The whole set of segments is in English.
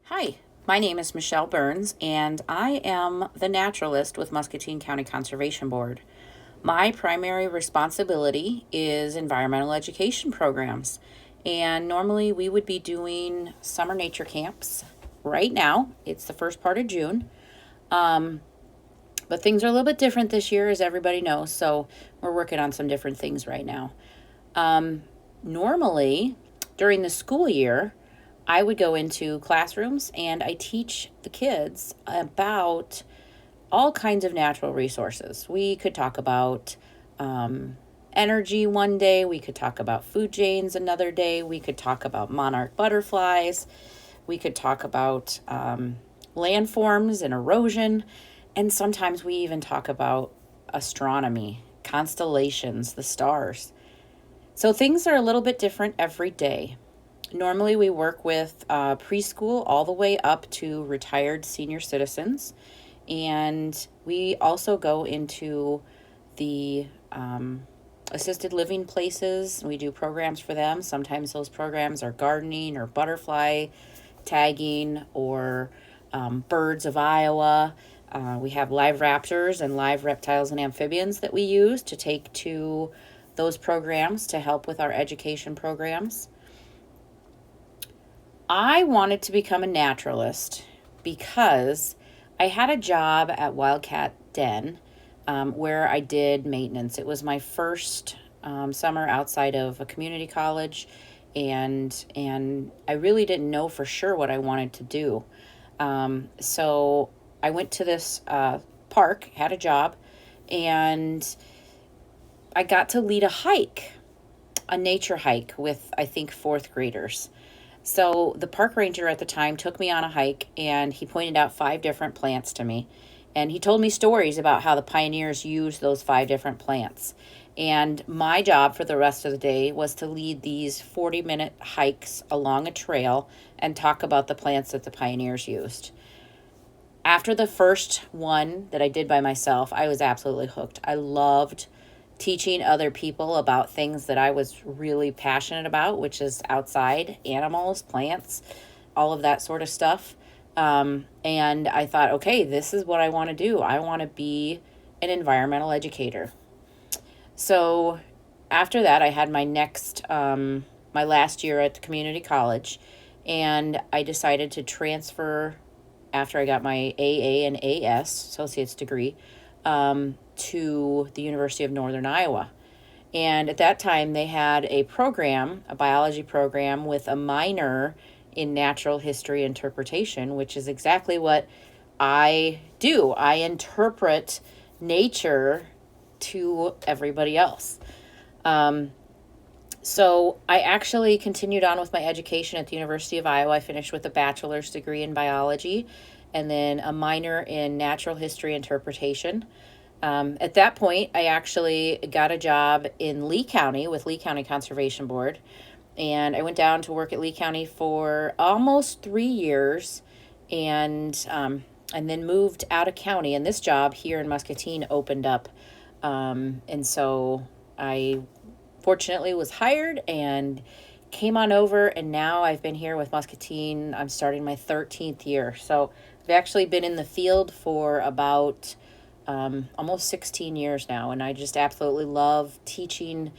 Hi, my name is Michelle Burns, and I am the naturalist with Muscatine County Conservation Board. My primary responsibility is environmental education programs, and normally we would be doing summer nature camps. Right now, it's the first part of June, but things are a little bit different this year, as everybody knows, so we're working on some different things right now. Normally, during the school year, I would go into classrooms and I teach the kids about all kinds of natural resources. We could talk about energy one day, we could talk about food chains another day, we could talk about monarch butterflies, we could talk about landforms and erosion, and sometimes we even talk about astronomy, constellations, the stars. So things are a little bit different every day. Normally, we work with preschool all the way up to retired senior citizens. And we also go into the assisted living places. We do programs for them. Sometimes those programs are gardening or butterfly tagging or birds of Iowa. We have live raptors and live reptiles and amphibians that we use to take to those programs to help with our education programs. I wanted to become a naturalist because I had a job at Wildcat Den where I did maintenance. It was my first summer outside of a community college, and I really didn't know for sure what I wanted to do. So I went to this park, had a job, and I got to lead a nature hike with, I think, fourth graders. So the park ranger at the time took me on a hike and he pointed out five different plants to me. And he told me stories about how the pioneers used those five different plants. And my job for the rest of the day was to lead these 40-minute hikes along a trail and talk about the plants that the pioneers used. After the first one that I did by myself, I was absolutely hooked. I loved teaching other people about things that I was really passionate about, which is outside, animals, plants, all of that sort of stuff. And I thought, okay, this is what I want to do. I want to be an environmental educator. So after that, I had my last year at the community college, and I decided to transfer after I got my AA and AS, associate's degree, to the University of Northern Iowa. And at that time, they had a program, a biology program, with a minor in natural history interpretation, which is exactly what I do. I interpret nature to everybody else. So I actually continued on with my education at the University of Iowa. I finished with a bachelor's degree in biology and then a minor in natural history interpretation. At that point, I actually got a job in Lee County with Lee County Conservation Board. And I went down to work at Lee County for almost 3 years and then moved out of county. And this job here in Muscatine opened up. And so I fortunately was hired and came on over, and now I've been here with Muscatine. I'm starting my 13th year. So I've actually been in the field for about almost 16 years now, and I just absolutely love teaching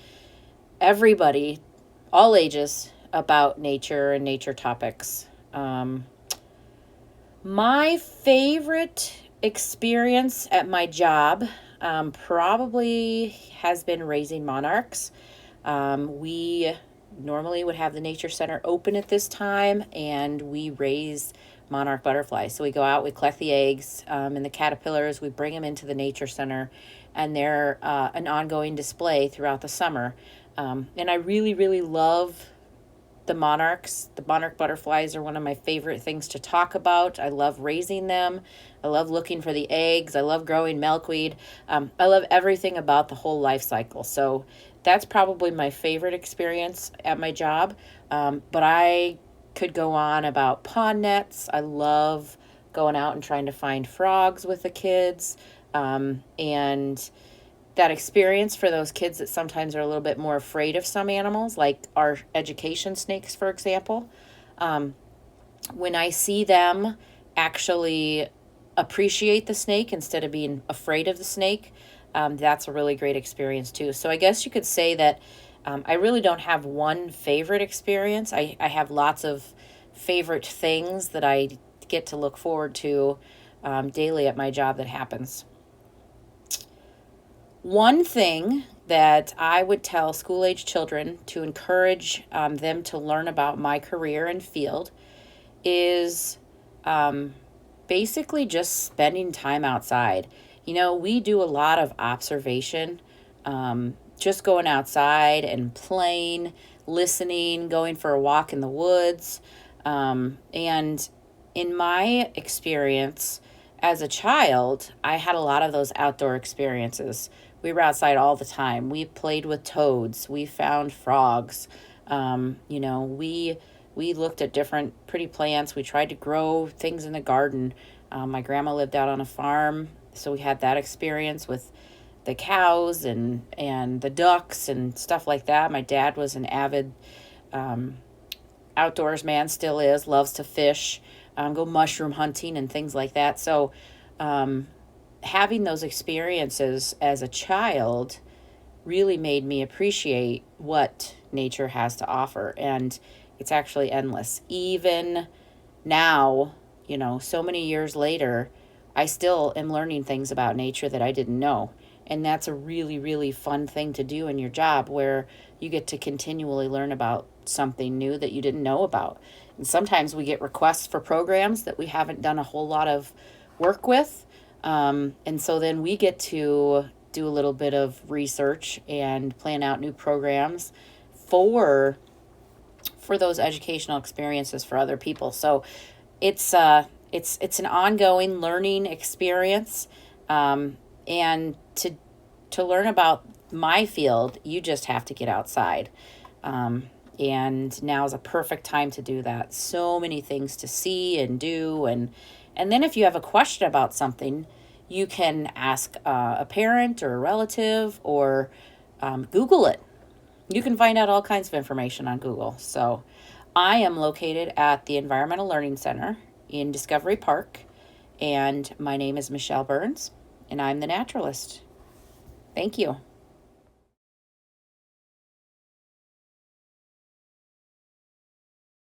everybody, all ages, about nature and nature topics. My favorite experience at my job probably has been raising monarchs. We normally would have the nature center open at this time, and we raise monarch butterflies. So we go out, we collect the eggs and the caterpillars, we bring them into the nature center, and they're an ongoing display throughout the summer. And I really, really love the monarchs. The monarch butterflies are one of my favorite things to talk about. I love raising them. I love looking for the eggs. I love growing milkweed. I love everything about the whole life cycle. So that's probably my favorite experience at my job. But I could go on about pond nets. I love going out and trying to find frogs with the kids. And that experience for those kids that sometimes are a little bit more afraid of some animals, like our education snakes, for example. when I see them actually appreciate the snake instead of being afraid of the snake, that's a really great experience too. So I guess you could say that I really don't have one favorite experience. I have lots of favorite things that I get to look forward to daily at my job that happens. One thing that I would tell school age children to encourage them to learn about my career and field is um, basically just spending time outside. You know, we do a lot of observation, just going outside and playing, listening, going for a walk in the woods. And in my experience as a child, I had a lot of those outdoor experiences. We were outside all the time. We played with toads. We found frogs. We looked at different pretty plants. We tried to grow things in the garden. My grandma lived out on a farm, so we had that experience with the cows and the ducks and stuff like that. My dad was an avid um, outdoors man, still is, loves to fish, go mushroom hunting and things like that. So um, having those experiences as a child really made me appreciate what nature has to offer. And it's actually endless. Even now, so many years later, I still am learning things about nature that I didn't know. And that's a really, really fun thing to do in your job where you get to continually learn about something new that you didn't know about. And sometimes we get requests for programs that we haven't done a whole lot of work with. And so then we get to do a little bit of research and plan out new programs for those educational experiences for other people. So it's an ongoing learning experience, and to learn about my field, you just have to get outside. And now is a perfect time to do that. So many things to see and do, and then if you have a question about something, you can ask a parent or a relative or Google it. You can find out all kinds of information on Google. So I am located at the Environmental Learning Center in Discovery Park, and my name is Michelle Burns, and I'm the naturalist. Thank you.